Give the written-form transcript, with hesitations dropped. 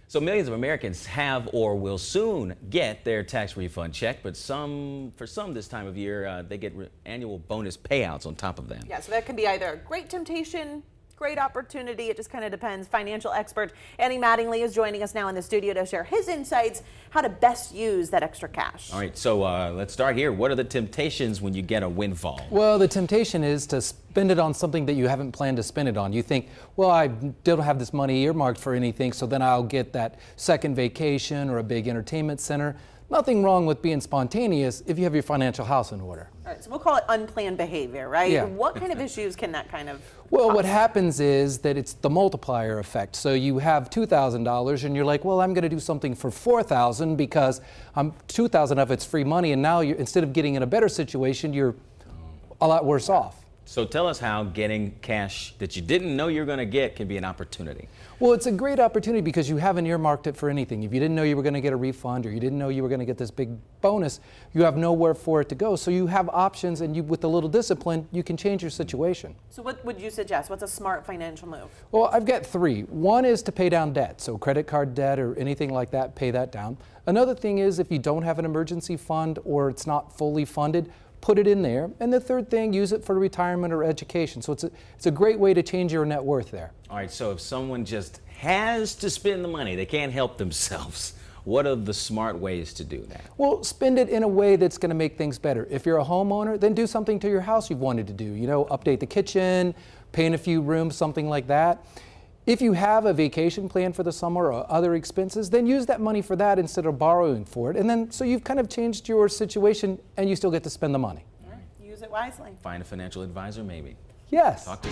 So millions of Americans have or will soon get their tax refund check, but for some this time of year, they get annual bonus payouts on top of that. Yeah, so that can be either a great temptation, great opportunity. It just kind of depends. Financial expert Andy Mattingly is joining us now in the studio to share his insights, how to best use that extra cash. All right, so let's start here. What are the temptations when you get a windfall? Well, the temptation is to spend it on something that you haven't planned to spend it on. You think, well, I don't have this money earmarked for anything, so then I'll get that second vacation or a big entertainment center. Nothing wrong with being spontaneous if you have your financial house in order. All right, so we'll call it unplanned behavior, right? Yeah. What kind of issues can that kind of Well, cause? what happens is that it's the multiplier effect. So you have $2,000 and you're like, well, I'm going to do something for $4,000 because $2,000 of it's free money, and now instead of getting in a better situation, you're a lot worse off. So tell us how getting cash that you didn't know you were going to get can be an opportunity. Well, it's a great opportunity because you haven't earmarked it for anything. If you didn't know you were going to get a refund or you didn't know you were going to get this big bonus, you have nowhere for it to go. So you have options, and with a little discipline, you can change your situation. So what would you suggest? What's a smart financial move? Well, I've got three. One is to pay down debt. So credit card debt or anything like that, pay that down. Another thing is if you don't have an emergency fund or it's not fully funded, put it in there. And the third thing, use it for retirement or education. So it's a great way to change your net worth there. All right, so if someone just has to spend the money, they can't help themselves, what are the smart ways to do that? Well, spend it in a way that's going to make things better. If you're a homeowner, then do something to your house you've wanted to do. You know, update the kitchen, paint a few rooms, something like that. If you have a vacation plan for the summer or other expenses, then use that money for that instead of borrowing for it. And then, so you've kind of changed your situation and you still get to spend the money. All right, use it wisely. Find a financial advisor, maybe. Yes. Talk to